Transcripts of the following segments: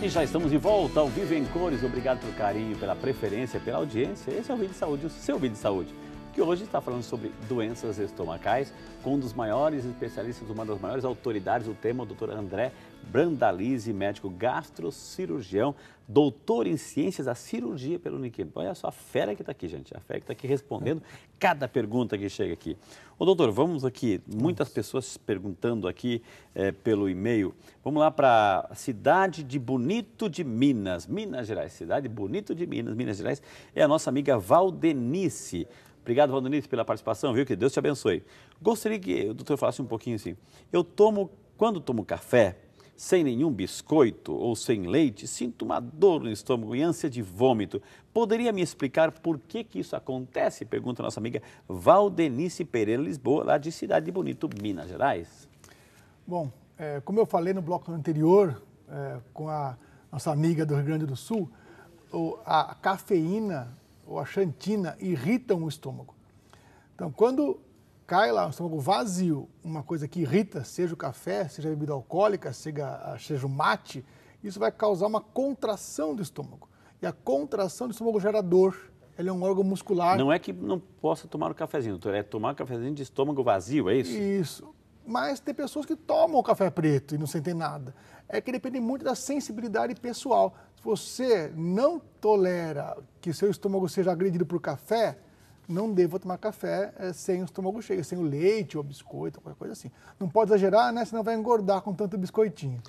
E já estamos de volta ao Vivo em Cores. Obrigado pelo carinho, pela preferência, pela audiência. Esse é o Vídeo de Saúde, o seu Vídeo de Saúde, que hoje está falando sobre doenças estomacais com um dos maiores especialistas, uma das maiores autoridades do tema, o Dr. André Brandalize, médico gastrocirurgião, doutor em ciências da cirurgia pelo Unicamp. Olha só a fera que está aqui, gente, a fera que está aqui respondendo cada pergunta que chega aqui. Ô, doutor, vamos aqui, muitas pessoas perguntando aqui pelo e-mail. Vamos lá para a cidade de Bonito de Minas, Minas Gerais. Cidade de Bonito de Minas, Minas Gerais. É a nossa amiga Valdenice. Obrigado, Valdenice, pela participação, viu? Que Deus te abençoe. Gostaria que o doutor falasse um pouquinho assim. Quando tomo café, sem nenhum biscoito ou sem leite, sinto uma dor no estômago e ânsia de vômito. Poderia me explicar por que isso acontece? Pergunta a nossa amiga Valdenice Pereira Lisboa, lá de Cidade de Bonito, Minas Gerais. Bom, como eu falei no bloco anterior, com a nossa amiga do Rio Grande do Sul, a cafeína ou a xantina irritam o estômago. Então, quando cai lá no estômago vazio, uma coisa que irrita, seja o café, seja a bebida alcoólica, seja o mate, isso vai causar uma contração do estômago. E a contração do estômago gera dor. Ele é um órgão muscular. Não é que não possa tomar o cafezinho, doutor, é tomar o cafezinho de estômago vazio, é isso? Isso. Mas tem pessoas que tomam o café preto e não sentem nada. É que depende muito da sensibilidade pessoal. Se você não tolera que seu estômago seja agredido por café, não deva tomar café sem o estômago cheio, sem o leite ou biscoito, qualquer coisa assim. Não pode exagerar, né? Senão vai engordar com tanto biscoitinho.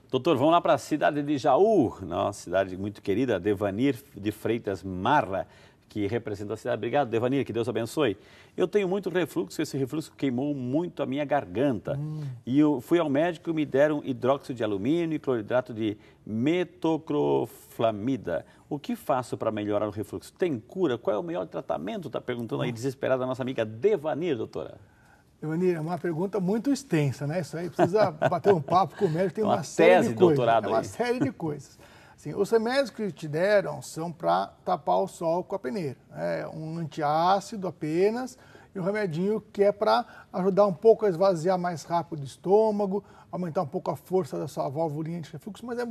Doutor, vamos lá para a cidade de Jaú, nossa cidade muito querida, Devanir de Freitas Marra, que representa a cidade. Obrigado, Devanir, que Deus abençoe. Eu tenho muito refluxo, esse refluxo queimou muito a minha garganta. E eu fui ao médico e me deram hidróxido de alumínio e cloridrato de metoclopramida. O que faço para melhorar o refluxo? Tem cura? Qual é o melhor tratamento? Está perguntando aí desesperada a nossa amiga Devanir, doutora. Devanir, é uma pergunta muito extensa, né? Isso aí precisa bater um papo com o médico, tem uma série série de coisas. doutorado É uma aí. série de coisas. Assim, os remédios que te deram são para tapar o sol com a peneira. É um antiácido apenas e um remedinho que é para ajudar um pouco a esvaziar mais rápido o estômago, aumentar um pouco a força da sua válvula de refluxo, mas é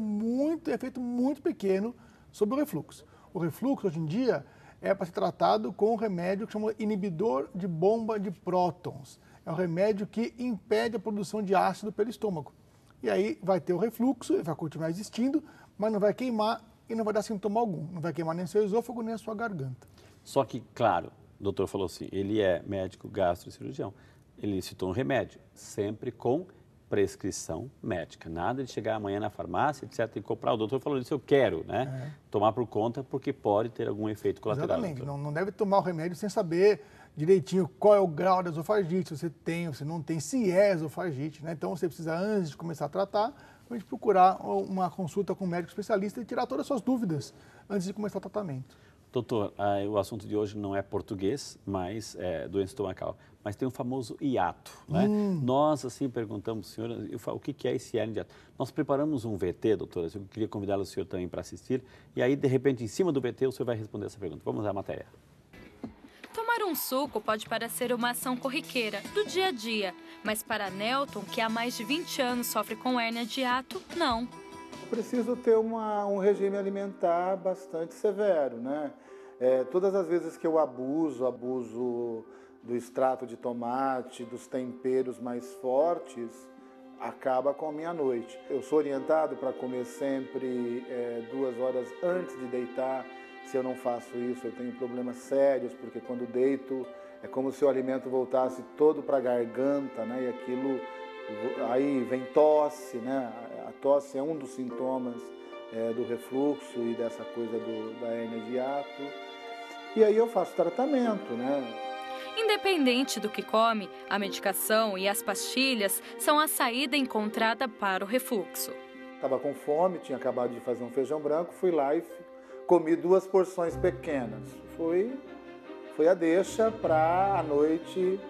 efeito muito pequeno sobre o refluxo. O refluxo, hoje em dia, é para ser tratado com um remédio que chama inibidor de bomba de prótons. É um remédio que impede a produção de ácido pelo estômago. E aí vai ter o refluxo, ele vai continuar existindo, mas não vai queimar e não vai dar sintoma algum. Não vai queimar nem seu esôfago, nem a sua garganta. Só que, claro, o doutor falou assim, ele é médico gastrocirurgião. Ele citou um remédio, sempre com prescrição médica. Nada de chegar amanhã na farmácia, etc, e comprar. O doutor falou isso, eu quero, né? Tomar por conta, porque pode ter algum efeito colateral. Exatamente. Não deve tomar o remédio sem saber direitinho qual é o grau da esofagite, se você tem, se não tem, se é esofagite, né? Então, você precisa, antes de começar a tratar, a gente procurar uma consulta com um médico especialista e tirar todas as suas dúvidas antes de começar o tratamento. Doutor, o assunto de hoje não é português, mas é doença estomacal. Mas tem o famoso hiato, né? Nós, assim, perguntamos, senhora, o que é esse hernia de hiato? Nós preparamos um VT, doutora, eu queria convidar o senhor também para assistir. E aí, de repente, em cima do VT, o senhor vai responder essa pergunta. Vamos à matéria. Tomar um suco pode parecer uma ação corriqueira, do dia a dia. Mas para Nelton, que há mais de 20 anos sofre com hérnia de hiato, não. Preciso ter um regime alimentar bastante severo, né? Todas as vezes que eu abuso do extrato de tomate, dos temperos mais fortes, acaba com a minha noite. Eu sou orientado para comer sempre 2 horas antes de deitar. Se eu não faço isso, eu tenho problemas sérios, porque quando deito é como se o alimento voltasse todo para a garganta, né? E aquilo, aí vem tosse, né? A tosse é um dos sintomas do refluxo e dessa coisa da hérnia de hiato. E aí eu faço tratamento, né? Independente do que come, a medicação e as pastilhas são a saída encontrada para o refluxo. Estava com fome, tinha acabado de fazer um feijão branco, fui lá e comi 2 porções pequenas. Foi a deixa para à noite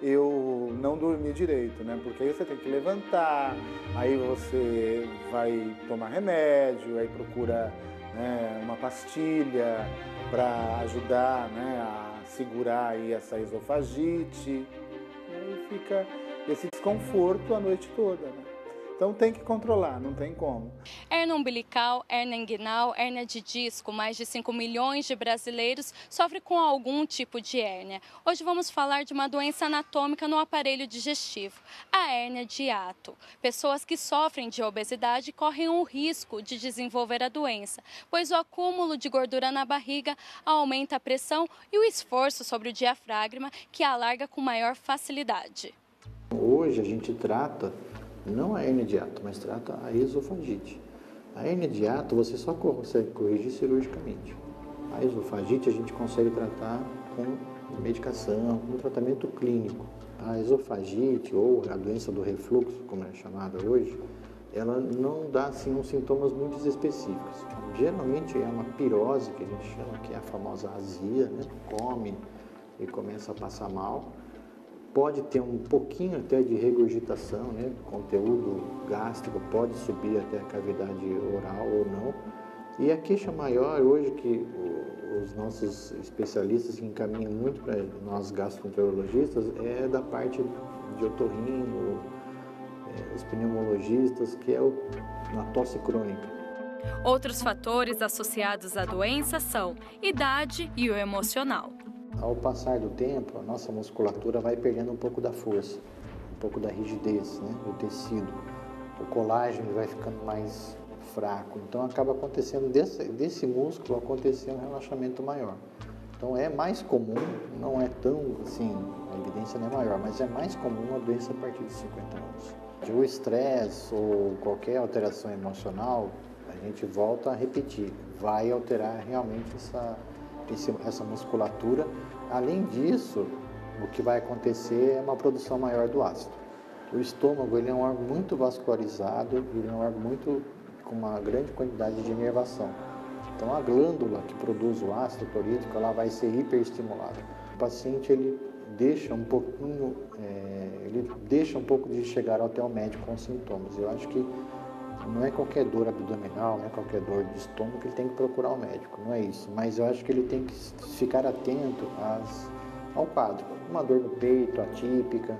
eu não dormir direito, né? Porque aí você tem que levantar, aí você vai tomar remédio, aí procura, né, uma pastilha para ajudar, né, a segurar aí essa esofagite. E aí fica esse desconforto a noite toda, né? Então tem que controlar, não tem como. Hérnia umbilical, hérnia inguinal, hérnia de disco. Mais de 5 milhões de brasileiros sofrem com algum tipo de hérnia. Hoje vamos falar de uma doença anatômica no aparelho digestivo, a hérnia de hiato. Pessoas que sofrem de obesidade correm o risco de desenvolver a doença, pois o acúmulo de gordura na barriga aumenta a pressão e o esforço sobre o diafragma, que alarga com maior facilidade. Hoje a gente trata não a hérnia de hiato, mas trata a esofagite. A hérnia de hiato você só consegue corrigir cirurgicamente. A esofagite a gente consegue tratar com medicação, com tratamento clínico. A esofagite, ou a doença do refluxo, como é chamada hoje, ela não dá assim, uns sintomas muito específicos. Geralmente é uma pirose, que a gente chama, que é a famosa azia, né? Come e começa a passar mal. Pode ter um pouquinho até de regurgitação, né? O conteúdo gástrico pode subir até a cavidade oral ou não. E a queixa maior hoje, que os nossos especialistas que encaminham muito para nós gastroenterologistas, é da parte de otorrino, os pneumologistas, que é na tosse crônica. Outros fatores associados à doença são idade e o emocional. Ao passar do tempo, a nossa musculatura vai perdendo um pouco da força, um pouco da rigidez, né, do tecido. O colágeno vai ficando mais fraco. Então acaba acontecendo desse músculo acontecer um relaxamento maior. Então é mais comum, não é tão assim, a evidência não é maior, mas é mais comum a doença a partir de 50 anos. O estresse ou qualquer alteração emocional, a gente volta a repetir, vai alterar realmente essa musculatura. Além disso, o que vai acontecer é uma produção maior do ácido. O estômago ele é um órgão muito vascularizado, ele é um órgão com uma grande quantidade de inervação. Então a glândula que produz o ácido clorídrico ela vai ser hiperestimulada. O paciente ele deixa um pouco de chegar até o médico com sintomas. Eu acho que não é qualquer dor abdominal, não é qualquer dor de estômago que ele tem que procurar o médico, não é isso. Mas eu acho que ele tem que ficar atento ao quadro. Uma dor no peito atípica,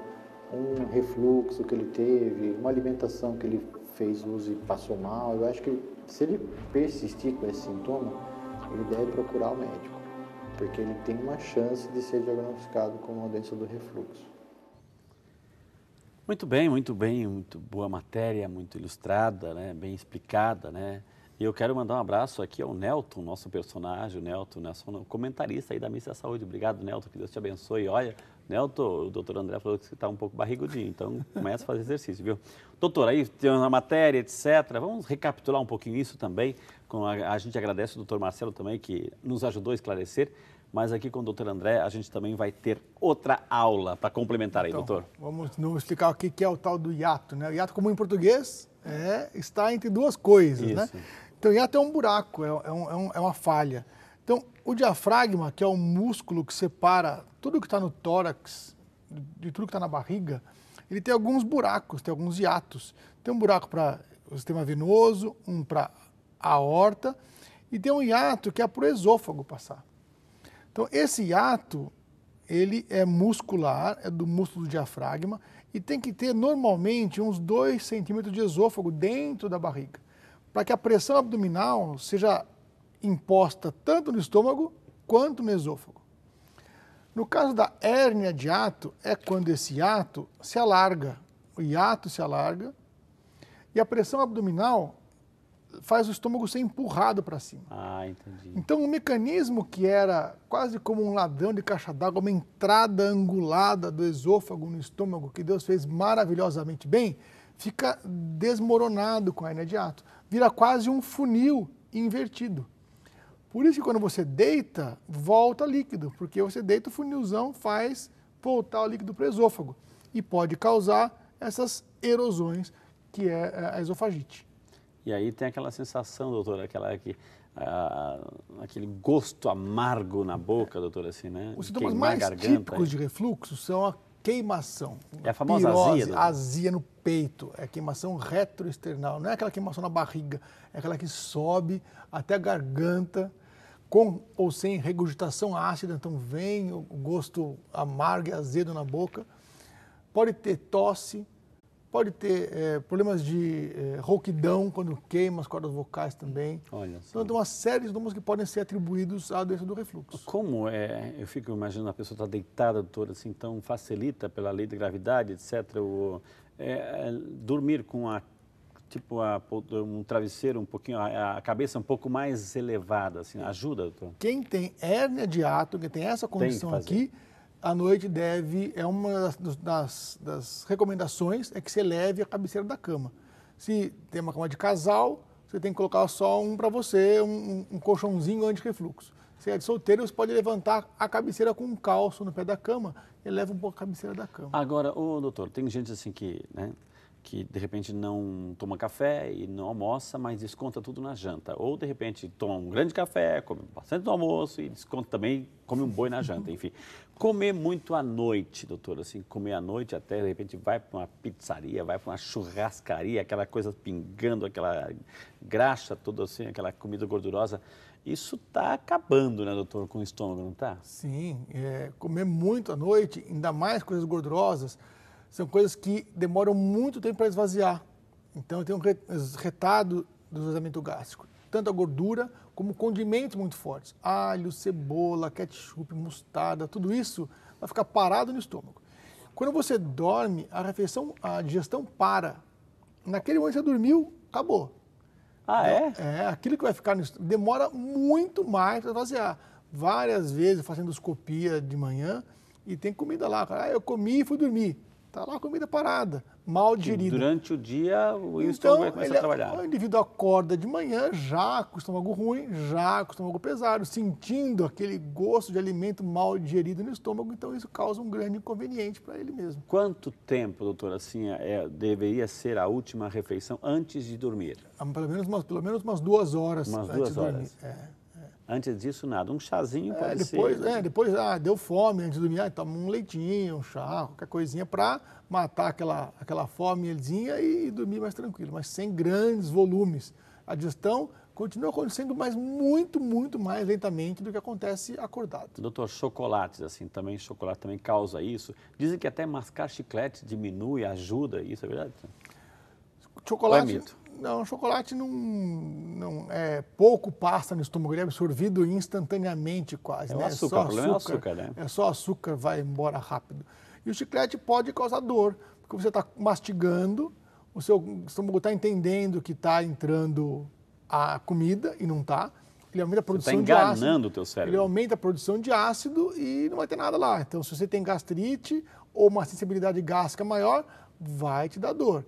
um refluxo que ele teve, uma alimentação que ele fez uso e passou mal. Eu acho que se ele persistir com esse sintoma, ele deve procurar o médico, porque ele tem uma chance de ser diagnosticado com uma doença do refluxo. Muito bem, muito boa matéria, muito ilustrada, né? Bem explicada, né? E eu quero mandar um abraço aqui ao Nelton, nosso personagem, o Nelton, comentarista aí da Missa Saúde. Obrigado, Nelton, que Deus te abençoe. Olha, Nelton, o doutor André falou que você está um pouco barrigudinho, então começa a fazer exercício, viu? Doutor, aí tem uma matéria, etc. Vamos recapitular um pouquinho isso também. A gente agradece o doutor Marcelo também, que nos ajudou a esclarecer. Mas aqui com o doutor André, a gente também vai ter outra aula para complementar aí, doutor. Vamos explicar o que é o tal do hiato, né? O hiato, como em português, está entre duas coisas, né? Então, o hiato é um buraco, é uma falha. Então, o diafragma, que é o músculo que separa tudo que está no tórax de tudo que está na barriga, ele tem alguns buracos, tem alguns hiatos. Tem um buraco para o sistema venoso, um para a aorta, e tem um hiato que é para o esôfago passar. Então, esse hiato, ele é muscular, é do músculo do diafragma e tem que ter, normalmente, uns 2 centímetros de esôfago dentro da barriga, para que a pressão abdominal seja imposta tanto no estômago quanto no esôfago. No caso da hérnia de hiato, é quando esse hiato se alarga, o hiato se alarga e a pressão abdominal faz o estômago ser empurrado para cima. Ah, entendi. Então, um mecanismo que era quase como um ladrão de caixa d'água, uma entrada angulada do esôfago no estômago, que Deus fez maravilhosamente bem, fica desmoronado com a hérnia de hiato. Vira quase um funil invertido. Por isso que quando você deita, volta líquido, porque você deita, o funilzão faz voltar o líquido para o esôfago e pode causar essas erosões, que é a esofagite. E aí tem aquela sensação, doutora, aquele gosto amargo na boca, doutora, assim, né? Os sintomas mais típicos de refluxo são a queimação. É a famosa pirose, azia? Azia no peito, é queimação retroesternal, não é aquela queimação na barriga, é aquela que sobe até a garganta, com ou sem regurgitação ácida, então vem o gosto amargo e azedo na boca. Pode ter tosse, pode ter problemas de rouquidão quando queima as cordas vocais também. Olha só. Então, tem uma série de sintomas que podem ser atribuídos à doença do refluxo. Como é, eu fico imaginando a pessoa está deitada, doutor, assim, então facilita pela lei da gravidade, etc., dormir com um travesseiro um pouquinho, a cabeça um pouco mais elevada, assim, ajuda, doutor? Quem tem hérnia de hiato, quem tem essa condição aqui, à noite uma das recomendações é que você leve a cabeceira da cama. Se tem uma cama de casal, você tem que colocar só um para você, um colchãozinho anti-refluxo. Se é de solteiro, você pode levantar a cabeceira com um calço no pé da cama e leva um pouco a cabeceira da cama. Agora, doutor, tem gente assim que de repente não toma café e não almoça, mas desconta tudo na janta. Ou de repente toma um grande café, come bastante no almoço e desconta também, come um boi na janta, enfim. Comer muito à noite, doutor, assim, comer à noite até de repente vai para uma pizzaria, vai para uma churrascaria, aquela coisa pingando, aquela graxa toda assim, aquela comida gordurosa. Isso está acabando, né, doutor, com o estômago, não está? Sim, comer muito à noite, ainda mais coisas gordurosas, são coisas que demoram muito tempo para esvaziar. Então, tem um retardo do esvaziamento gástrico. Tanto a gordura como condimentos muito fortes. Alho, cebola, ketchup, mostarda, tudo isso vai ficar parado no estômago. Quando você dorme, a digestão para. Naquele momento que você dormiu, acabou. Ah, é? Aquilo que vai ficar no estômago demora muito mais para esvaziar. Várias vezes fazendo endoscopia de manhã e tem comida lá. Eu comi e fui dormir. Está lá a comida parada, mal digerida. Durante o dia o estômago vai começar a trabalhar. O indivíduo acorda de manhã já com o estômago ruim, já com o estômago pesado, sentindo aquele gosto de alimento mal digerido no estômago, então isso causa um grande inconveniente para ele mesmo. Quanto tempo, doutor, assim, deveria ser a última refeição antes de dormir? Pelo menos umas 2 horas umas antes 2 de horas. dormir. Antes disso, nada. Um chazinho pode depois, ser. Depois, deu fome antes de dormir, toma um leitinho, um chá, qualquer coisinha para matar aquela fomezinha e dormir mais tranquilo, mas sem grandes volumes. A digestão continua acontecendo, mas muito, muito mais lentamente do que acontece acordado. Doutor, chocolates, assim, chocolate também causa isso. Dizem que até mascar chiclete diminui, ajuda, isso é verdade? Chocolate, ou é mito? Não, chocolate não pouco passa no estômago, ele é absorvido instantaneamente quase. É o né? açúcar, o problema é o açúcar, né? É só açúcar, vai embora rápido. E o chiclete pode causar dor, porque você está mastigando, o seu estômago está entendendo que está entrando a comida e não está. Ele aumenta a produção de ácido. Você está enganando o teu cérebro. Ele aumenta a produção de ácido e não vai ter nada lá. Então, se você tem gastrite ou uma sensibilidade gástrica maior, vai te dar dor.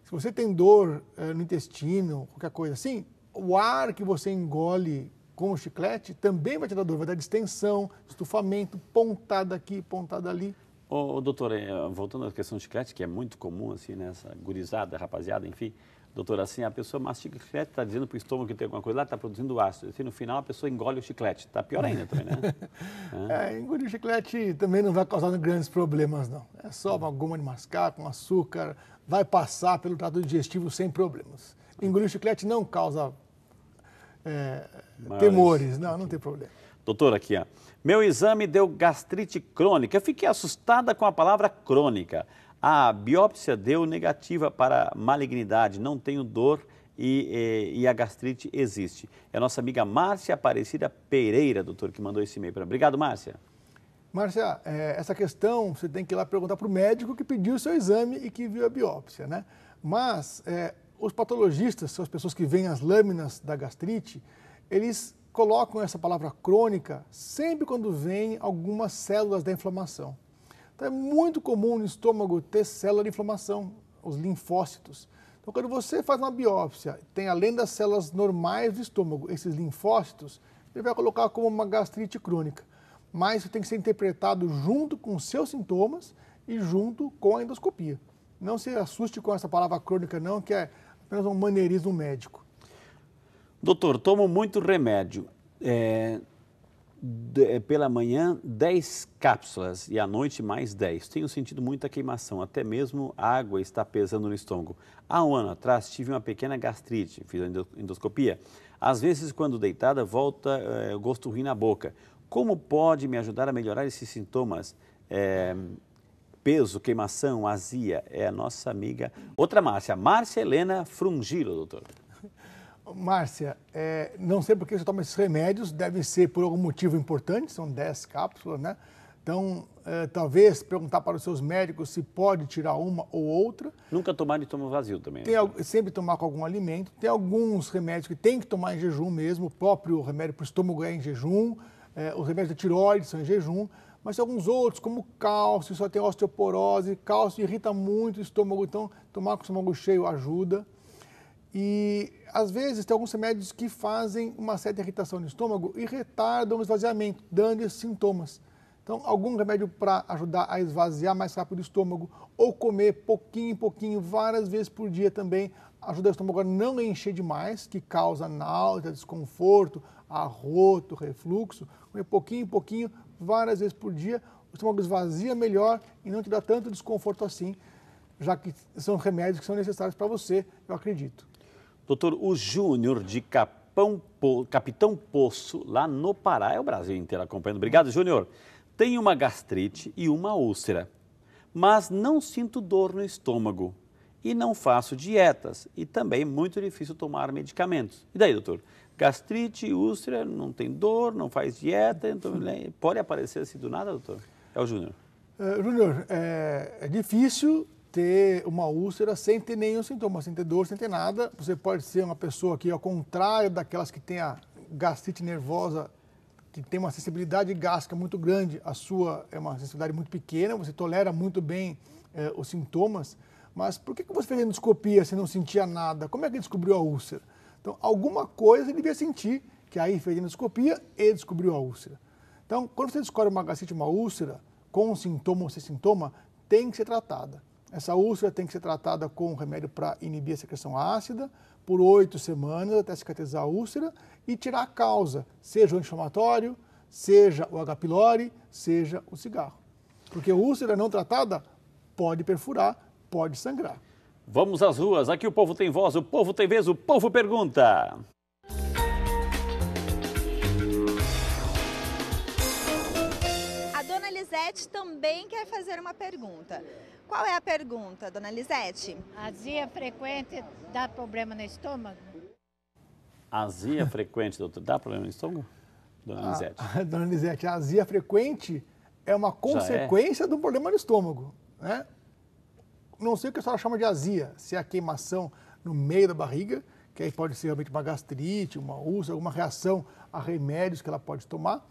Se você tem dor no intestino, qualquer coisa assim, o ar que você engole com o chiclete também vai te dar dor, vai dar distensão, estufamento, pontada aqui, pontada ali. Doutor, voltando à questão do chiclete, que é muito comum, assim, nessa gurizada, rapaziada, enfim, doutor, assim, a pessoa mastiga o chiclete, está dizendo para o estômago que tem alguma coisa lá, está produzindo ácido. Assim, no final, a pessoa engole o chiclete. Está pior ainda também, né? Engolir o chiclete também não vai causar grandes problemas, não. É só uma goma de mascar com açúcar, vai passar pelo trato digestivo sem problemas. Engolir o chiclete não causa temores, não tem problema. Doutor, aqui, ó. Meu exame deu gastrite crônica. Eu fiquei assustada com a palavra crônica. A biópsia deu negativa para malignidade, não tenho dor e a gastrite existe. É a nossa amiga Márcia Aparecida Pereira, doutor, que mandou esse e-mail para mim. Obrigado, Márcia. Márcia, essa questão você tem que ir lá perguntar para o médico que pediu o seu exame e que viu a biópsia, né? Mas os patologistas, são as pessoas que veem as lâminas da gastrite, eles colocam essa palavra crônica sempre quando vem algumas células da inflamação. Então é muito comum no estômago ter célula de inflamação, os linfócitos. Então quando você faz uma biópsia, tem além das células normais do estômago, esses linfócitos, ele vai colocar como uma gastrite crônica. Mas isso tem que ser interpretado junto com os seus sintomas e junto com a endoscopia. Não se assuste com essa palavra crônica não, que é apenas um maneirismo médico. Doutor, tomo muito remédio. Pela manhã, 10 cápsulas e à noite mais 10. Tenho sentido muita queimação, até mesmo a água está pesando no estômago. Há um ano atrás tive uma pequena gastrite, fiz a endoscopia. Às vezes, quando deitada, volta o gosto ruim na boca. Como pode me ajudar a melhorar esses sintomas? peso, queimação, azia, é a nossa amiga, outra Márcia, Márcia Helena Frungilo, doutor. Márcia, não sei por que você toma esses remédios, deve ser por algum motivo importante, são 10 cápsulas, né? Então, talvez perguntar para os seus médicos se pode tirar uma ou outra. Nunca tomar de estômago vazio também. Sempre tomar com algum alimento. Tem alguns remédios que tem que tomar em jejum mesmo, o próprio remédio para o estômago é em jejum, os remédios da tireoide são em jejum, mas tem alguns outros, como cálcio, só tem osteoporose, cálcio irrita muito o estômago, então tomar com o estômago cheio ajuda. E, às vezes, tem alguns remédios que fazem uma certa irritação no estômago e retardam o esvaziamento, dando esses sintomas. Então, algum remédio para ajudar a esvaziar mais rápido o estômago ou comer pouquinho em pouquinho, várias vezes por dia também, ajuda o estômago a não encher demais, que causa náusea, desconforto, arroto, refluxo. Comer pouquinho em pouquinho, várias vezes por dia, o estômago esvazia melhor e não te dá tanto desconforto assim, já que são remédios que são necessários para você, eu acredito. Doutor, o Júnior de Capitão Poço, lá no Pará, é o Brasil inteiro acompanhando. Obrigado, Júnior. Tenho uma gastrite e uma úlcera, mas não sinto dor no estômago e não faço dietas e também é muito difícil tomar medicamentos. E daí, doutor? Gastrite, úlcera, não tem dor, não faz dieta, então pode aparecer assim do nada, doutor? É o Júnior. Júnior, é difícil ter uma úlcera sem ter nenhum sintoma, sem ter dor, sem ter nada. Você pode ser uma pessoa que, ao contrário daquelas que têm a gastrite nervosa, que tem uma sensibilidade gástrica muito grande, a sua é uma sensibilidade muito pequena, você tolera muito bem os sintomas, mas por que você fez endoscopia se não sentia nada? Como é que descobriu a úlcera? Então, alguma coisa ele devia sentir, que aí fez endoscopia e descobriu a úlcera. Então, quando você descobre uma gastrite, uma úlcera, com sintoma ou sem sintoma, tem que ser tratada. Essa úlcera tem que ser tratada com remédio para inibir a secreção ácida por 8 semanas até cicatrizar a úlcera e tirar a causa, seja o anti-inflamatório, seja o H. pylori, seja o cigarro. Porque a úlcera não tratada pode perfurar, pode sangrar. Vamos às ruas, aqui o povo tem voz, o povo tem vez, o povo pergunta. A dona Lisete também quer fazer uma pergunta. Qual é a pergunta, dona Lisete? Azia frequente dá problema no estômago? Azia frequente, doutor, dá problema no estômago? Dona Lisete. Dona Lisete, a azia frequente é uma consequência do problema no estômago, né? Não sei o que a senhora chama de azia, se é a queimação no meio da barriga, que aí pode ser realmente uma gastrite, uma úlcera, alguma reação a remédios que ela pode tomar,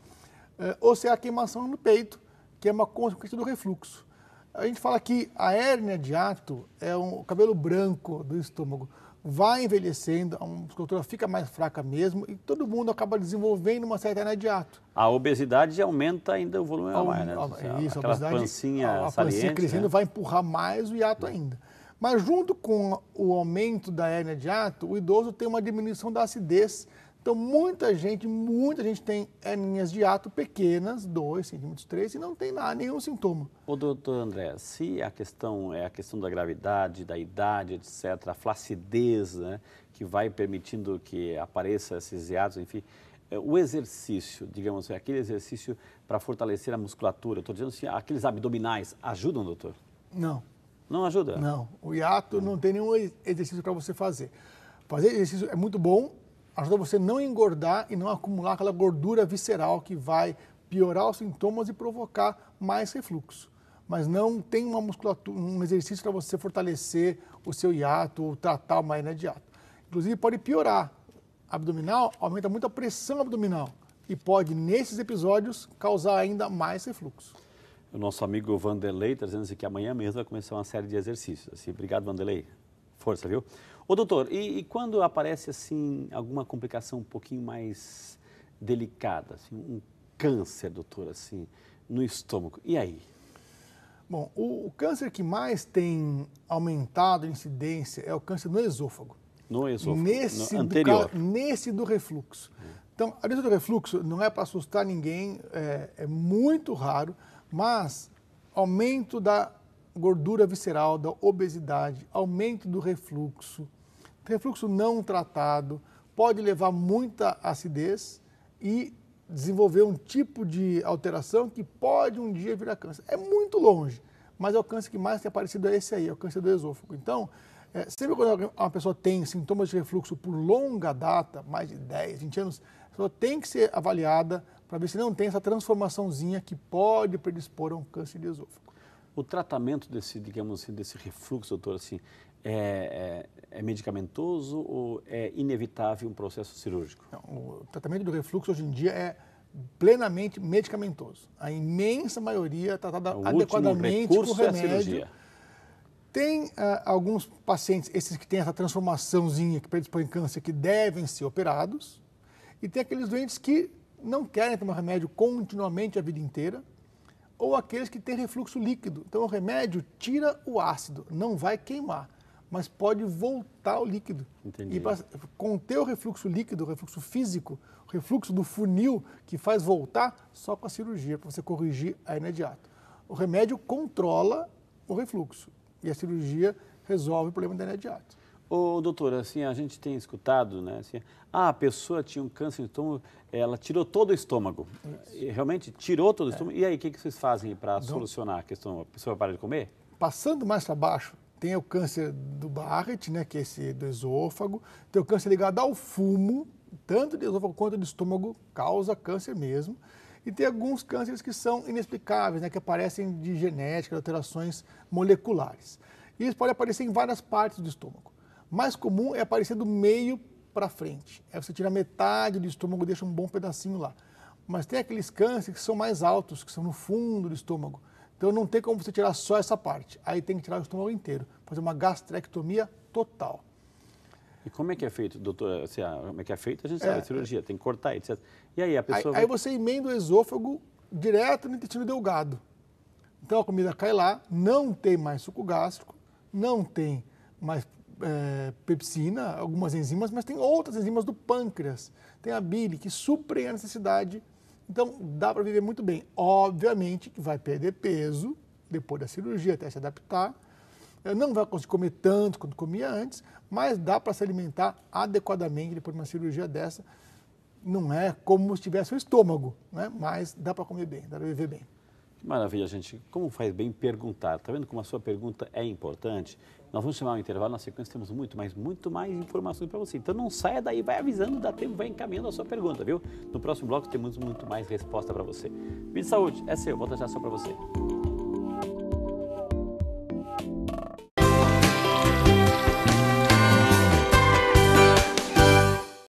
ou se é a queimação no peito, que é uma consequência do refluxo. A gente fala que a hérnia de hiato é o cabelo branco do estômago. Vai envelhecendo, a musculatura fica mais fraca mesmo e todo mundo acaba desenvolvendo uma certa hérnia de hiato. A obesidade aumenta ainda o volume a mais, né? Isso, aquela a pancinha saliente, pancinha crescendo, né? Vai empurrar mais o hiato ainda. Mas junto com o aumento da hérnia de hiato, o idoso tem uma diminuição da acidez. Então, muita gente tem hérnias de hiato pequenas, 2 centímetros, 3, e não tem nenhum sintoma. Ô, doutor André, se a questão é a questão da gravidade, da idade, etc., a flacidez, né, que vai permitindo que apareça esses hiatos, enfim, o exercício, digamos assim, aquele exercício para fortalecer a musculatura, estou dizendo assim, aqueles abdominais, ajudam, doutor? Não. Não ajuda? Não. O hiato não tem nenhum exercício para você fazer. Fazer exercício é muito bom, ajuda você a não engordar e não acumular aquela gordura visceral que vai piorar os sintomas e provocar mais refluxo. Mas não tem uma musculatura, um exercício para você fortalecer o seu hiato ou tratar uma hérnia de hiato. Inclusive pode piorar. Abdominal aumenta muito a pressão abdominal e pode, nesses episódios, causar ainda mais refluxo. O nosso amigo Vanderlei está dizendo assim que amanhã mesmo vai começar uma série de exercícios. Assim, obrigado, Vanderlei. Força, viu? Ô, doutor, e quando aparece, assim, alguma complicação um pouquinho mais delicada, assim, um câncer, doutor, assim, no estômago, e aí? Bom, o câncer que mais tem aumentado a incidência é o câncer no esôfago. No esôfago, no anterior. Nesse do refluxo. Então, a doença do refluxo não é para assustar ninguém, é muito raro, mas aumento da gordura visceral, da obesidade, aumento do refluxo não tratado, pode levar muita acidez e desenvolver um tipo de alteração que pode um dia virar câncer. É muito longe, mas é o câncer que mais tem aparecido é esse aí, é o câncer do esôfago. Então, sempre quando uma pessoa tem sintomas de refluxo por longa data, mais de 10, 20 anos, a pessoa tem que ser avaliada para ver se não tem essa transformaçãozinha que pode predispor a um câncer de esôfago. O tratamento desse, digamos assim, desse refluxo, doutor, assim, é medicamentoso ou é inevitável um processo cirúrgico? Não, o tratamento do refluxo hoje em dia é plenamente medicamentoso. A imensa maioria é tratada adequadamente com remédio. Tem alguns pacientes, esses que têm essa transformaçãozinha que predispõe câncer, que devem ser operados. E tem aqueles doentes que não querem tomar remédio continuamente a vida inteira, ou aqueles que têm refluxo líquido. Então o remédio tira o ácido, não vai queimar, mas pode voltar o líquido. Entendi. E para conter o refluxo líquido, o refluxo físico, o refluxo do funil que faz voltar, só com a cirurgia, para você corrigir a hernia de hiato. O remédio controla o refluxo e a cirurgia resolve o problema da hernia de hiato. Ô, doutor, assim, a gente tem escutado, né, assim, a pessoa tinha um câncer no estômago, ela tirou todo o estômago. E realmente tirou todo o estômago. E aí, o que vocês fazem para solucionar a questão? A pessoa para de comer? Passando mais para baixo, tem o câncer do Barrett, né, que é esse do esôfago, tem o câncer ligado ao fumo, tanto do esôfago quanto do estômago, causa câncer mesmo. E tem alguns cânceres que são inexplicáveis, né, que aparecem de genética, de alterações moleculares. E eles podem aparecer em várias partes do estômago. Mais comum é aparecer do meio para frente. É você tira metade do estômago e deixa um bom pedacinho lá. Mas tem aqueles cânceres que são mais altos, que são no fundo do estômago. Então não tem como você tirar só essa parte. Aí tem que tirar o estômago inteiro, fazer uma gastrectomia total. E como é que é feito, doutor? Assim, como é que é feito? A gente sabe, a cirurgia, tem que cortar, etc. E aí a pessoa... Aí você emenda o esôfago direto no intestino delgado. Então a comida cai lá, não tem mais suco gástrico, não tem mais pepsina, algumas enzimas, mas tem outras enzimas do pâncreas. Tem a bile, que suprem a necessidade. Então dá para viver muito bem. Obviamente que vai perder peso depois da cirurgia, até se adaptar. Não vai conseguir comer tanto quanto comia antes, mas dá para se alimentar adequadamente depois de uma cirurgia dessa. Não é como se tivesse um estômago, né? Mas dá para comer bem, dá para viver bem. Que maravilha, gente. Como faz bem perguntar. Está vendo como a sua pergunta é importante? Nós vamos chamar um intervalo, na sequência temos muito mais informações para você. Então não saia daí, vai avisando, dá tempo, vai encaminhando a sua pergunta, viu? No próximo bloco temos muito mais resposta para você. Vídeo de Saúde, é seu, volta já só para você.